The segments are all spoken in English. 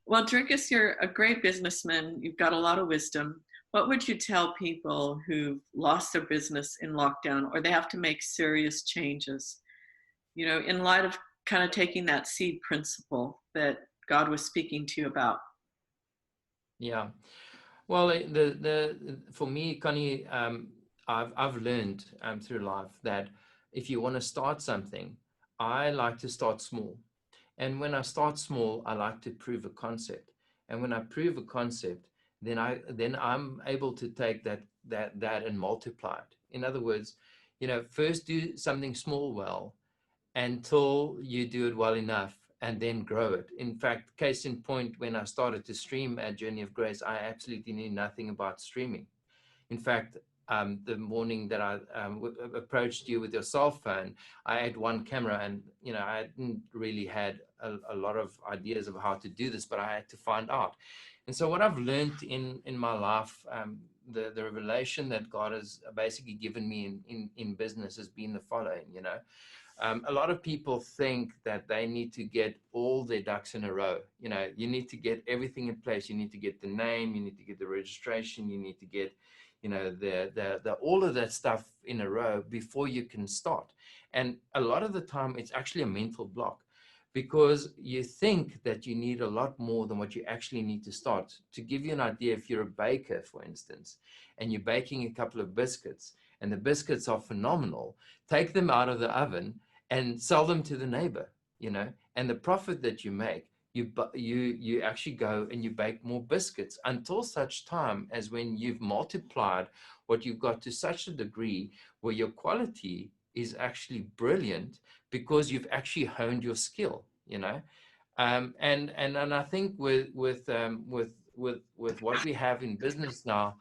Well, Drikus, you're a great businessman. You've got a lot of wisdom. What would you tell people who've lost their business in lockdown or they have to make serious changes? You know, in light of kind of taking that seed principle that God was speaking to you about. Yeah. Well, for me, Connie, I've learned through life that if you want to start something, I like to start small. And when I start small, I like to prove a concept. And when I prove a concept, then I'm able to take that and multiply it. In other words, first do something small well until you do it well enough and then grow it. In fact, case in point, when I started to stream at Journey of Grace, I absolutely knew nothing about streaming. In fact, the morning that I approached you with your cell phone, I had one camera, and I didn't really had a lot of ideas of how to do this, but I had to find out. And so, what I've learned in my life, the revelation that God has basically given me in business has been the following. A lot of people think that they need to get all their ducks in a row. You need to get everything in place. You need to get the name, you need to get the registration, you need to get, the all of that stuff in a row before you can start. And a lot of the time, it's actually a mental block because you think that you need a lot more than what you actually need to start. To give you an idea, if you're a baker, for instance, and you're baking a couple of biscuits, and the biscuits are phenomenal, take them out of the oven and sell them to the neighbor, and the profit that you make, you actually go and you bake more biscuits until such time as when you've multiplied what you've got to such a degree where your quality is actually brilliant because you've actually honed your skill, and I think with what we have in business now,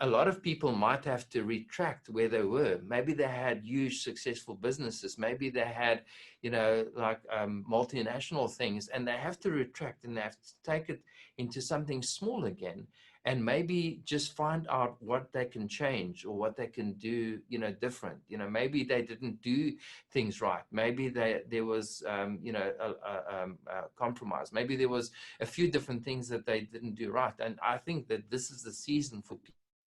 a lot of people might have to retract where they were. Maybe they had huge successful businesses. Maybe they had, like multinational things, and they have to retract and they have to take it into something small again. And maybe just find out what they can change or what they can do, different. Maybe they didn't do things right. Maybe there was, a compromise. Maybe there was a few different things that they didn't do right. And I think that this is the season for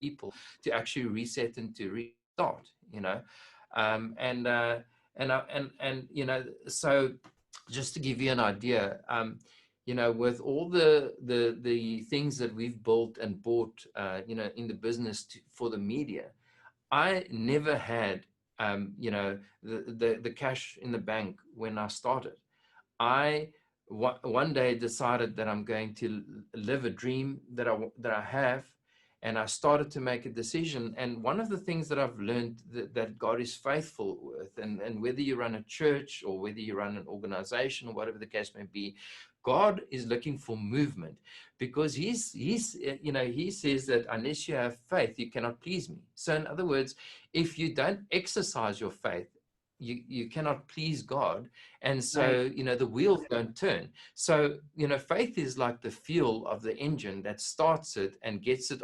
people to actually reset and to restart, and so just to give you an idea, with all the things that we've built and bought, in the business for the media, I never had, the cash in the bank when I started. I one day decided that I'm going to live a dream that I have, and I started to make a decision. And one of the things that I've learned that God is faithful with, and whether you run a church or whether you run an organization or whatever the case may be, God is looking for movement, because he says that unless you have faith, you cannot please me. So in other words, if you don't exercise your faith, you cannot please God. And so, Right. the wheels don't turn. So, faith is like the fuel of the engine that starts it and gets it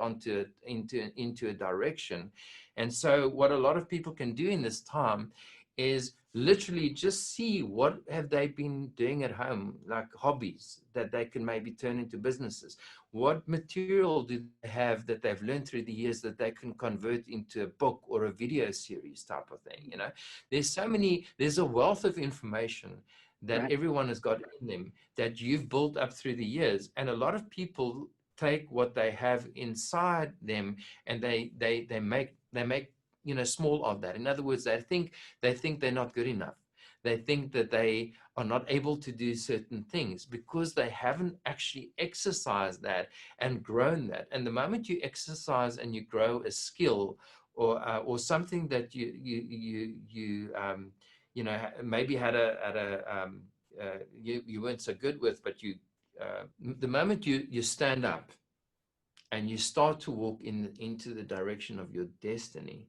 into a direction. And so what a lot of people can do in this time is literally just see what have they been doing at home, like hobbies that they can maybe turn into businesses. What material do they have that they've learned through the years that they can convert into a book or a video series type of thing? There's a wealth of information that Right. everyone has got in them that you've built up through the years. And a lot of people take what they have inside them and they make small of that. In other words, they think they're not good enough. They think that they are not able to do certain things because they haven't actually exercised that and grown that. And the moment you exercise and you grow a skill or something that maybe you weren't so good with, but the moment you stand up and you start to walk into the direction of your destiny,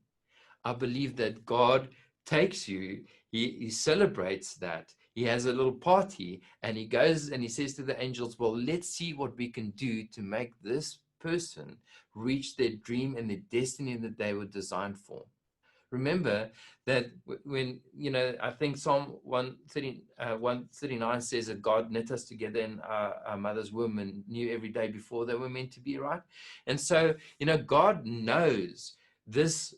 I believe that God takes you, he celebrates that. He has a little party and he goes and he says to the angels, well, let's see what we can do to make this person reach their dream and their destiny that they were designed for. Remember that when, I think Psalm 130, 139 says that God knit us together in our mother's womb and knew every day before they were meant to be, right? And so, God knows this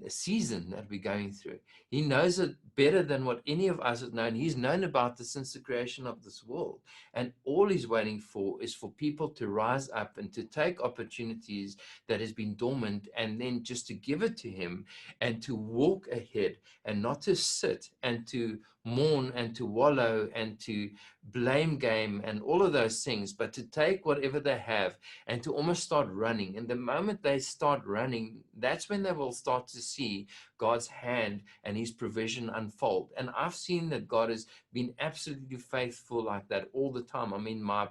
season that we're going through. He knows it better than what any of us have known. He's known about this since the creation of this world. And all he's waiting for is for people to rise up and to take opportunities that has been dormant, and then just to give it to him and to walk ahead, and not to sit and to mourn and to wallow and to blame game and all of those things, but to take whatever they have and to almost start running. And the moment they start running, that's when they will start to see God's hand and his provision unfold. And I've seen that God has been absolutely faithful like that all the time. I mean, my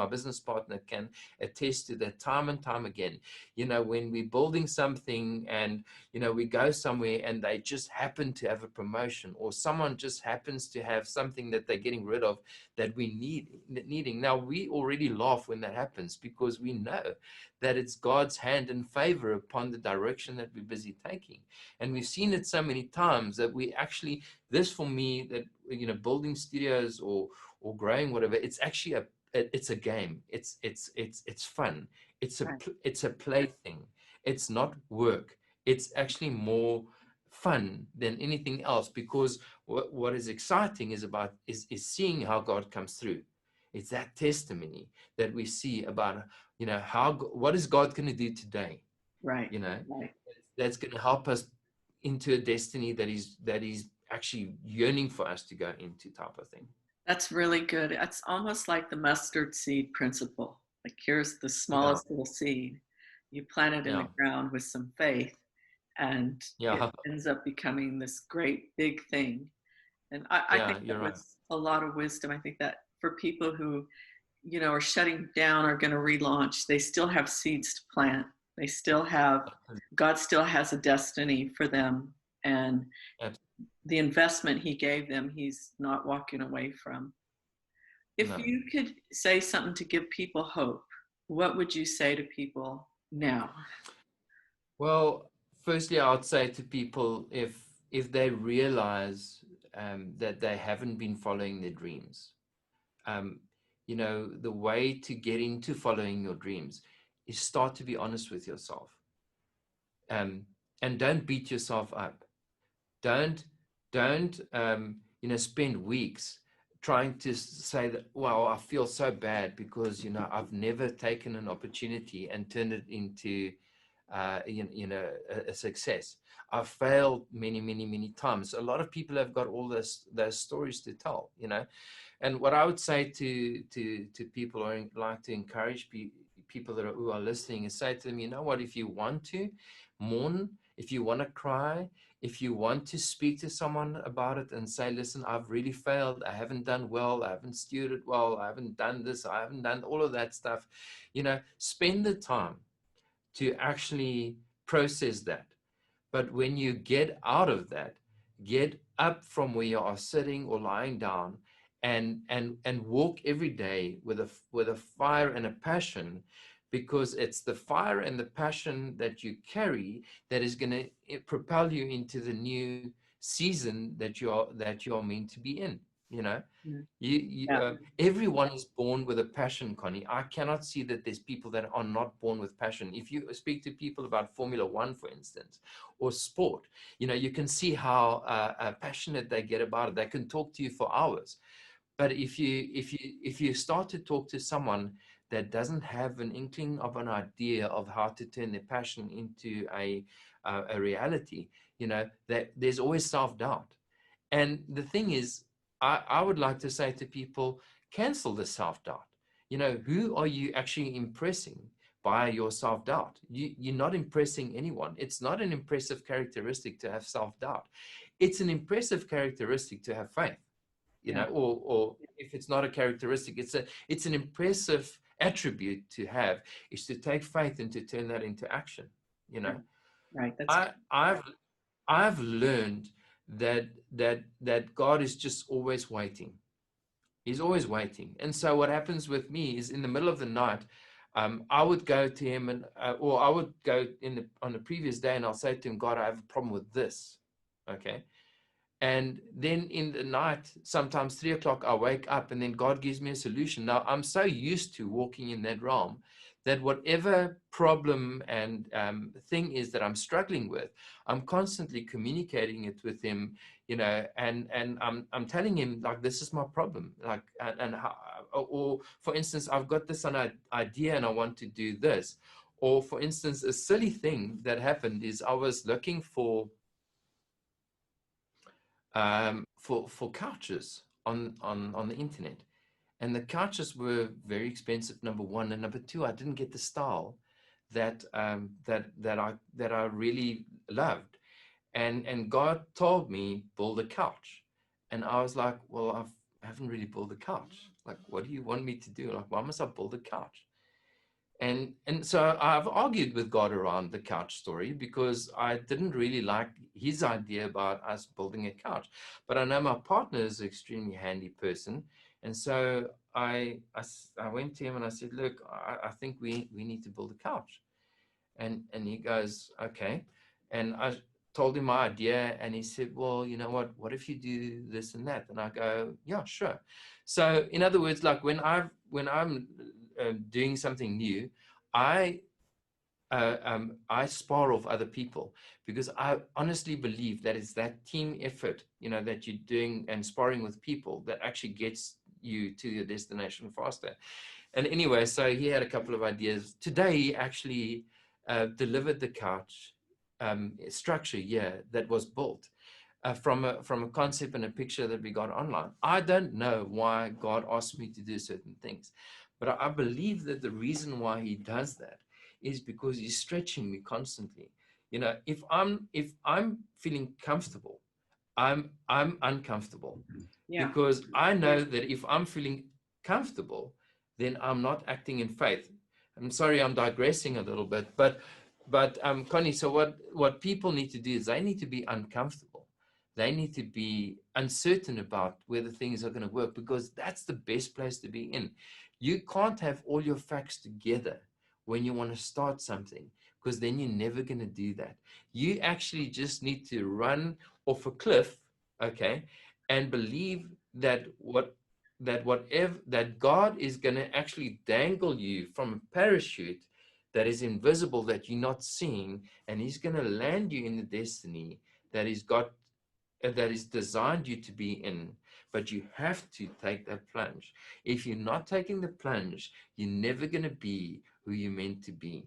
business partner can attest to that time and time again. When we're building something and, we go somewhere and they just happen to have a promotion, or someone just happens to have something that they're getting rid of that we needing. Now, we already laugh when that happens, because we know that it's God's hand and favor upon the direction that we're busy taking. And we've seen it so many times that we actually, this for me, that, building studios or growing whatever, it's actually it's a game. It's fun. It's a plaything. It's not work. It's actually more fun than anything else, because what is exciting is seeing how God comes through. It's that testimony that we see about, what is God going to do today? Right. Right. That's going to help us into a destiny that is actually yearning for us to go into, type of thing. That's really good. It's almost like the mustard seed principle. Like, here's the Yeah. smallest little seed. You plant it in the Yeah. ground with some faith, and it Yeah. ends up becoming this great big thing. And I Yeah. think You're that right. was a lot of wisdom. I think that for people who, are shutting down, are going to relaunch, they still have seeds to plant. They still have, God still has a destiny for them. And Absolutely. the investment he gave them, he's not walking away from. If No. you could say something to give people hope, what would you say to people now? Well, firstly, I would say to people, if they realize that they haven't been following their dreams, um, the way to get into following your dreams is start to be honest with yourself, and don't beat yourself up. Don't spend weeks trying to say that, well, I feel so bad because I've never taken an opportunity and turned it into a success. I've failed many, many, many times. A lot of people have got all those stories to tell. And what I would say to people, or like to encourage people who are listening, is say to them, what, if you want to mourn, if you want to cry, if you want to speak to someone about it and say, listen, I've really failed, I haven't done well, I haven't stewarded well, I haven't done this, I haven't done all of that stuff, spend the time to actually process that. But when you get out of that, get up from where you are sitting or lying down, and walk every day with a fire and a passion, because it's the fire and the passion that you carry that is going to propel you into the new season that you're meant to be in. Yeah. Everyone is born with a passion, Connie. I cannot see that there's people that are not born with passion. If you speak to people about Formula One, for instance, or sport, you can see how passionate they get about it. They can talk to you for hours. But if you start to talk to someone that doesn't have an inkling of an idea of how to turn their passion into a reality, that there's always self-doubt. And the thing is, I would like to say to people, cancel the self-doubt. Who are you actually impressing by your self-doubt? You're not impressing anyone. It's not an impressive characteristic to have self-doubt. It's an impressive characteristic to have faith. Yeah. Or if it's not a characteristic, it's an impressive attribute to have, is to take faith and to turn that into action. Right. That's I've learned that God is just always waiting. He's always waiting. And so what happens with me is, in the middle of the night, I would go to him and or I would go on the previous day and I'll say to him, God, I have a problem with this. Okay. And then in the night, sometimes 3 o'clock, I wake up and then God gives me a solution. Now, I'm so used to walking in that realm that whatever problem and thing is that I'm struggling with, I'm constantly communicating it with him, and I'm telling him, like, this is my problem. Like, and how, or for instance, I've got this idea and I want to do this. Or for instance, a silly thing that happened is I was looking for couches on the internet, and the couches were very expensive. Number one, and number two, I didn't get the style that I really loved, and God told me build a couch, and I was like, well, I haven't really built a couch. Like, what do you want me to do? Like, why must I build a couch? And so I've argued with God around the couch story because I didn't really like his idea about us building a couch. But I know my partner is an extremely handy person. And so I went to him and I said, look, I think we need to build a couch. And he goes, okay. And I told him my idea and he said, well, you know what if you do this and that? And I go, yeah, sure. So in other words, like when I'm doing something new, I I spar off other people because I honestly believe that it's that team effort, that you're doing and sparring with people that actually gets you to your destination faster. And anyway, so he had a couple of ideas. Today, he actually delivered the couch structure, that was built from a concept and a picture that we got online. I don't know why God asked me to do certain things, but I believe that the reason why he does that is because he's stretching me constantly. If I'm feeling comfortable, I'm uncomfortable, Yeah. because I know that if I'm feeling comfortable, then I'm not acting in faith. I'm sorry, I'm digressing a little bit, but Connie, so what people need to do is they need to be uncomfortable. They need to be uncertain about whether things are going to work, because that's the best place to be in. You can't have all your facts together when you want to start something, because then you're never going to do that. You actually just need to run off a cliff, okay, and believe that God is going to actually dangle you from a parachute that is invisible, that you're not seeing, and he's going to land you in the destiny that he's got, that is designed you to be in. But you have to take that plunge. If you're not taking the plunge, you're never going to be who you're meant to be.